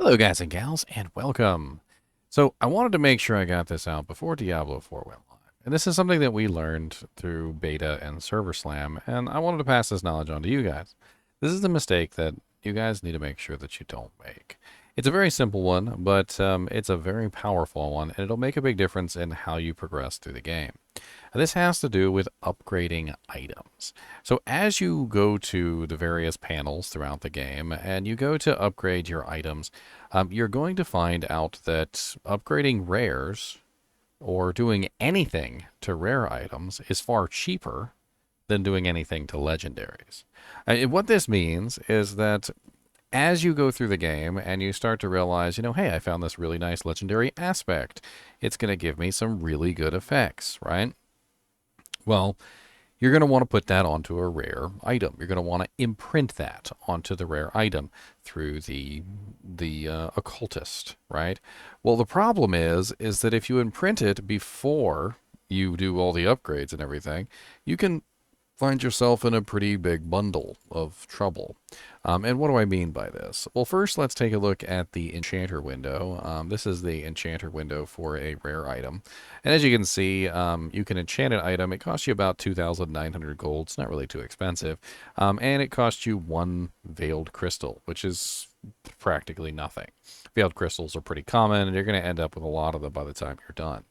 Hello, guys and gals, and welcome. So, I wanted to make sure I got this out before Diablo 4 went live. And this is something that we learned through beta and server slam, and I wanted to pass this knowledge on to you guys. This is a mistake that you guys need to make sure that you don't make. It's a very simple one, but it's a very powerful one, and it'll make a big difference in how you progress through the game. This has to do with upgrading items. So as you go to the various panels throughout the game and you go to upgrade your items, you're going to find out that upgrading rares or doing anything to rare items is far cheaper than doing anything to legendaries. What this means is that as you go through the game and you start to realize, hey, I found this really nice legendary aspect, it's going to give me some really good effects, right? Well, you're going to want to put that onto a rare item. You're going to want to imprint that onto the rare item through the occultist, right? Well, the problem is that if you imprint it before you do all the upgrades and everything, you can find yourself in a pretty big bundle of trouble. And what do I mean by this? Well, first, let's take a look at the enchanter window. This is the enchanter window for a rare item. And as you can see, you can enchant an item. It costs you about 2,900 gold. It's not really too expensive. And it costs you one veiled crystal, which is practically nothing. Veiled crystals are pretty common, and you're going to end up with a lot of them by the time you're done.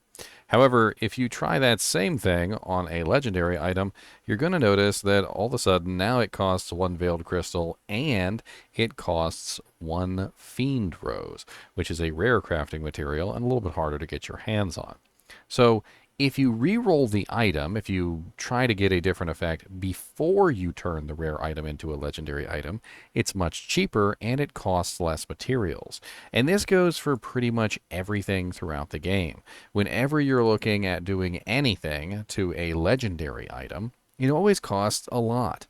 However, if you try that same thing on a legendary item, you're going to notice that all of a sudden now it costs one veiled crystal and it costs one fiend rose, which is a rare crafting material and a little bit harder to get your hands on. So if you re-roll the item, if you try to get a different effect before you turn the rare item into a legendary item, it's much cheaper and it costs less materials. And this goes for pretty much everything throughout the game. Whenever you're looking at doing anything to a legendary item, it always costs a lot.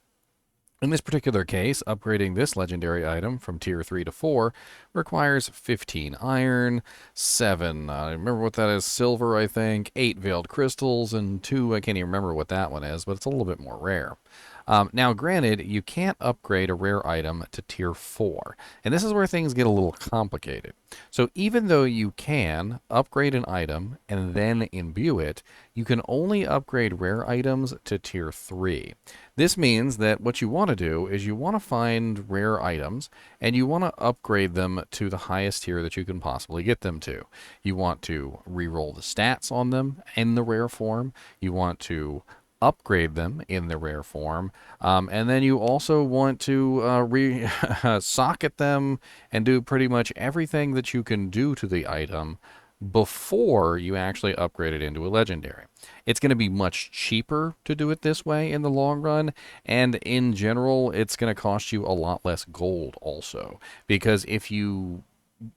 In this particular case, upgrading this legendary item from tier 3 to 4 requires 15 iron, 7, I remember what that is, silver I think, 8 veiled crystals, and 2, I can't even remember what that one is, but it's a little bit more rare. Now, granted, you can't upgrade a rare item to tier 4, and this is where things get a little complicated. So even though you can upgrade an item and then imbue it, you can only upgrade rare items to tier 3. This means that what you want to do is you want to find rare items and you want to upgrade them to the highest tier that you can possibly get them to. You want to reroll the stats on them in the rare form. You want to upgrade them in the rare form, and then you also want to socket them and do pretty much everything that you can do to the item before you actually upgrade it into a legendary. It's going to be much cheaper to do it this way in the long run, and in general, it's going to cost you a lot less gold also, because if you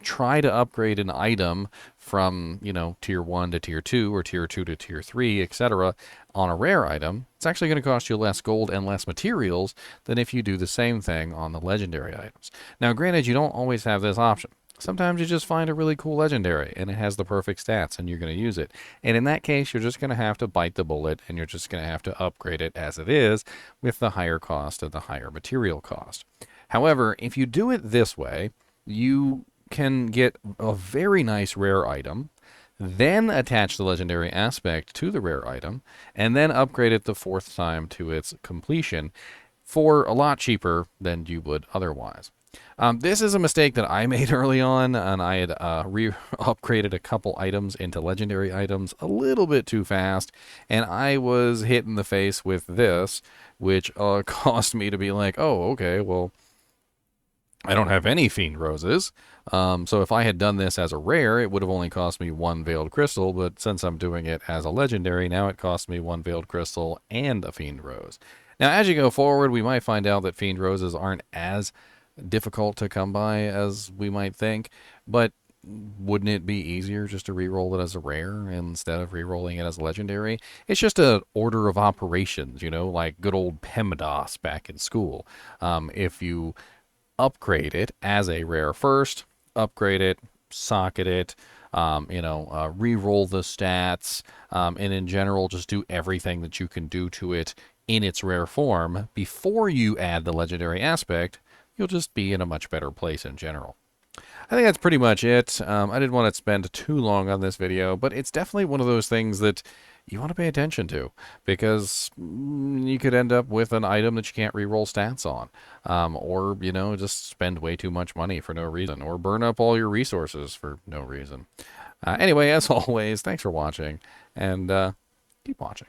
try to upgrade an item from, tier 1 to tier 2 or tier 2 to tier 3, etc. on a rare item, it's actually going to cost you less gold and less materials than if you do the same thing on the legendary items. Now, granted, you don't always have this option. Sometimes you just find a really cool legendary and it has the perfect stats and you're going to use it. And in that case, you're just going to have to bite the bullet and you're just going to have to upgrade it as it is with the higher cost and the higher material cost. However, if you do it this way, you can get a very nice rare item, then attach the legendary aspect to the rare item, and then upgrade it the fourth time to its completion for a lot cheaper than you would otherwise. This is a mistake that I made early on, and I had upgraded a couple items into legendary items a little bit too fast, and I was hit in the face with this, which caused me to be like, oh, okay, well, I don't have any Fiend Roses, so if I had done this as a rare, it would have only cost me one Veiled Crystal, but since I'm doing it as a legendary, now it costs me one Veiled Crystal and a Fiend Rose. Now, as you go forward, we might find out that Fiend Roses aren't as difficult to come by as we might think, but wouldn't it be easier just to re-roll it as a rare instead of re-rolling it as a legendary? It's just an order of operations, like good old PEMDAS back in school. If you upgrade it as a rare first, upgrade it, socket it, re-roll the stats, and in general, just do everything that you can do to it in its rare form before you add the legendary aspect, you'll just be in a much better place in general. I think that's pretty much it. I didn't want to spend too long on this video, but it's definitely one of those things that you want to pay attention to because you could end up with an item that you can't reroll stats on, or just spend way too much money for no reason, or burn up all your resources for no reason. Anyway, as always, thanks for watching, and keep watching.